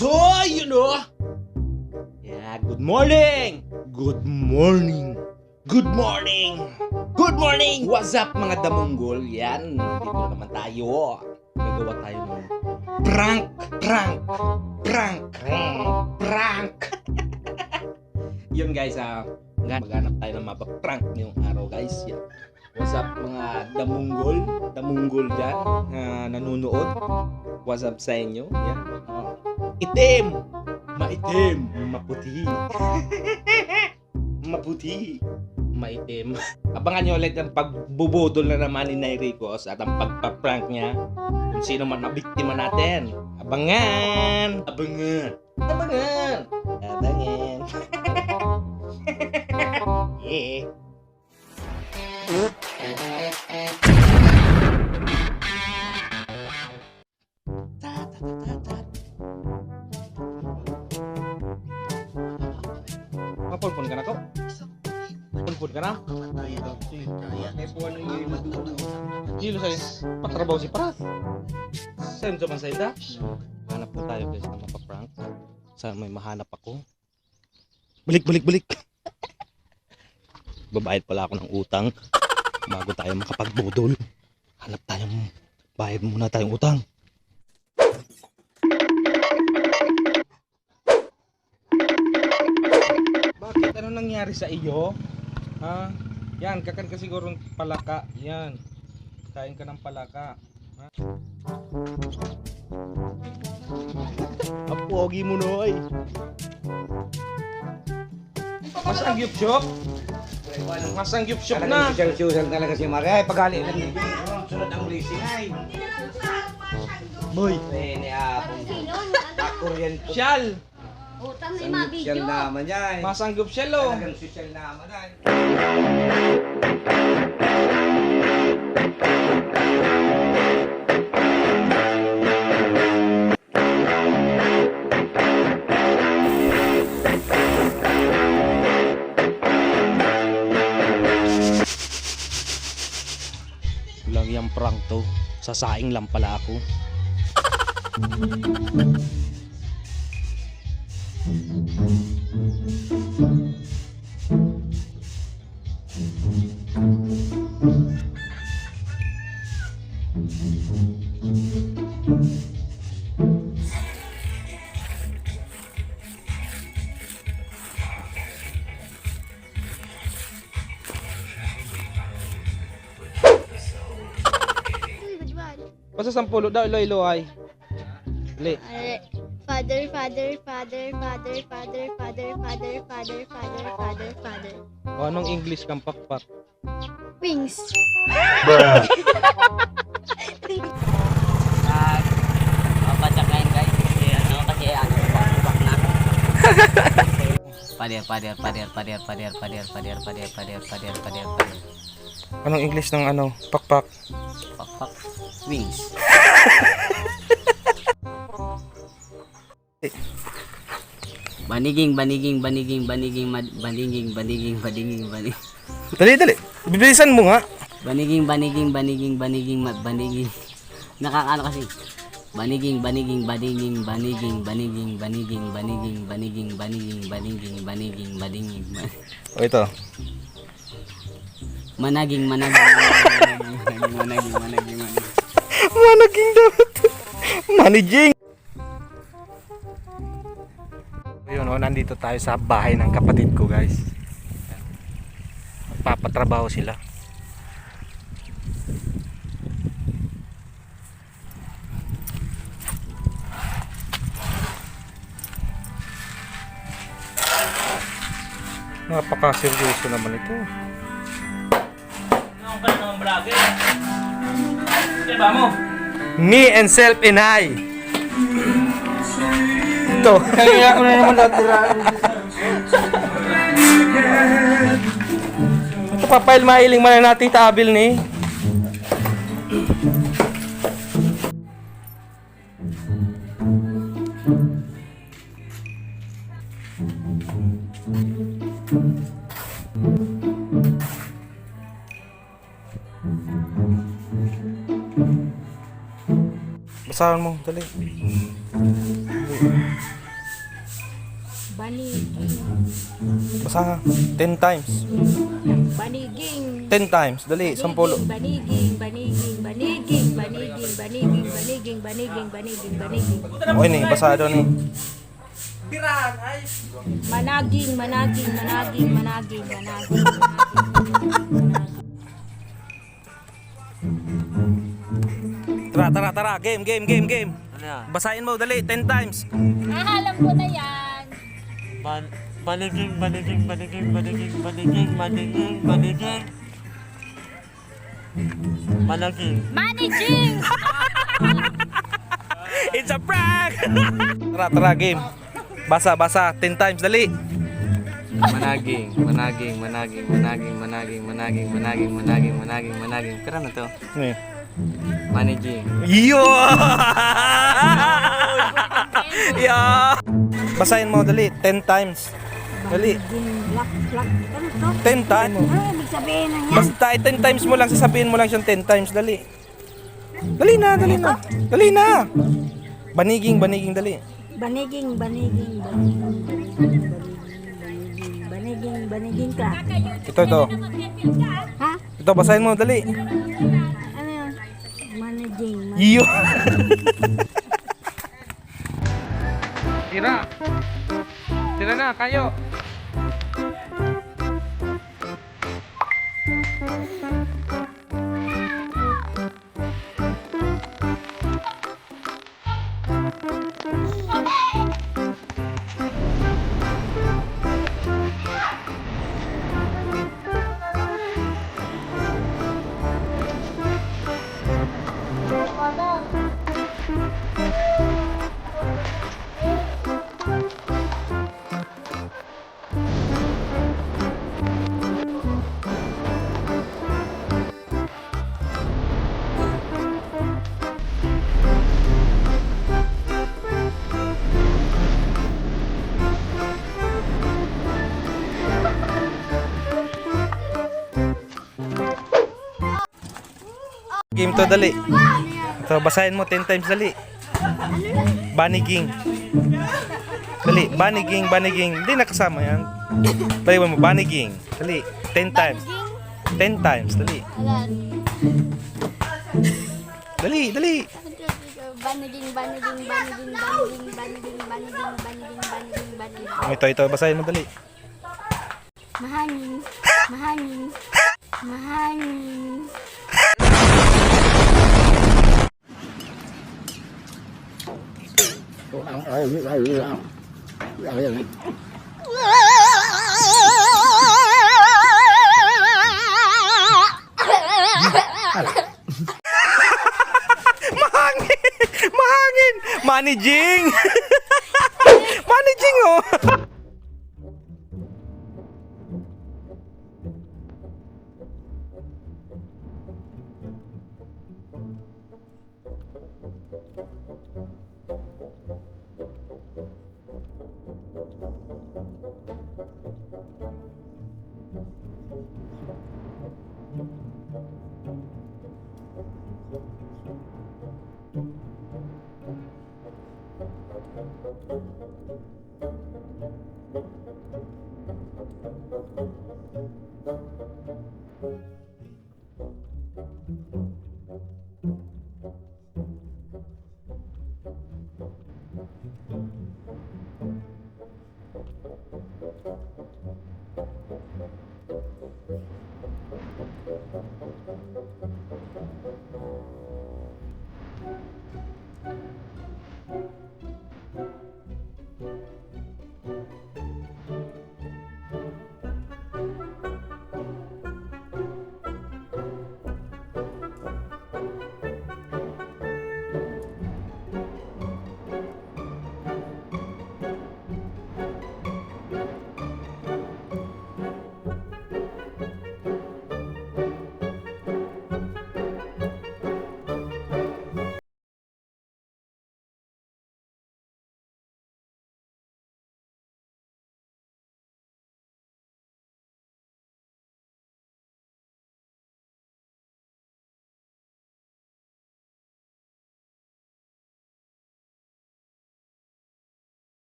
So, yeah, good morning! Good morning! Good morning! Good morning! What's up mga damunggol? Yan, dito naman tayo. Gagawa tayo ng prank! Yun guys, maghanap tayo ng mapaprank ngayong araw guys. Yan. What's up mga damunggol dyan na nanonood? What's up sa inyo? Yan. Itim! Maitim! Maputi! Maputi! Maitim. Abangan nyo ulit ang pagbubudol na naman ni Nairicos at ang pagpaprank niya kung sino man mabiktima natin. Abangan! Abangan! Abangan! Abangan! Yeah! Mapulpun ka na ko? Pulpun ka na? Dilo sa'yo, patrabaho si Pras. Sa'yo sa mansayda? Hanap na tayo guys na mapaprank. Saan may mahanap ako? Balik! Babayad pala ako ng utang bago tayo makapagbudol. Hanap tayong bayad muna tayong utang. Bakit? Ano nangyari sa iyo? Ha? Yan, kakan ka siguro ng palaka. Yan. Kain ka ng palaka. Ha? Apogi mo noy. Masang gyupsyok? Masang gyupsyok na. Social talaga si Maria. Pagali na niya. Sunod ang racing ay. Boy. Ini apong. Ako yan po. Syal. Utang may Social mabidyo. naman yan. Masang gyupsyal oh. Talagang social naman ay. Lang yung prank to. Sasaing lang pala ako. Basta 10 daw ilo ay. Li. Father. O anong English kang pakpak? Wings. Papatsakain guys kasi bak na. Pader. Anong English ng pakpak? Pak. Wings. Baniging. Dali. Bibilisan mo nga. Baniging. Nakakaano kasi. Baniging. O ito. Managing. Managing dapat. Managing. Ayun nandito tayo sa bahay ng kapatid ko guys. Papatrabaho sila. Napaka-seryoso naman ito. Ano ka naman brage? Diba mo? Me and self and I. Ito. Kaya ako na naman natira. Ito papail mailing man natin tabil ni. Basahan mo, dali. Baniging. Basa. 10 times. Baniging. 10 times. Dali, 10. Baniging. Baniging. Baniging. Baniging. Baniging. Baniging. Baniging. Baniging. Baniging. O ni, basa daw ni. Managing. Managing. Managing. Managing. Managing. Tara. Game. Ano yan? Basahin mo, dali, 10 times. Alam ko na yan. Baniging. Managing. It's a prank! Tara, game. Basa, 10 times, dali. Managing. Kira na to. Ni. Managing. Yo! Yeah! Basahin mo, dali, 10 times. Dali, Lak. Ano to? 10 times. Ano ibig sabihin na yan? Basta 10 times mo lang, sasabihin mo lang siyang 10 times, dali. Dali na. Baniging, dali. Baniging ka. Ito. Ha? Ito, basahin mo, dali. Ano yun? Managing. Yo! Tira na, kayo. Game to, dali. So, basahin mo 10 times, dali. Baniging. Dali, baniging. Hindi nakasama yan. Dali mo, baniging. Dali, 10 times. 10 times, dali. Dali. Baniging. Ito, basahin mo, dali. Mahangin. Mahangin! Managing! Managing, oh!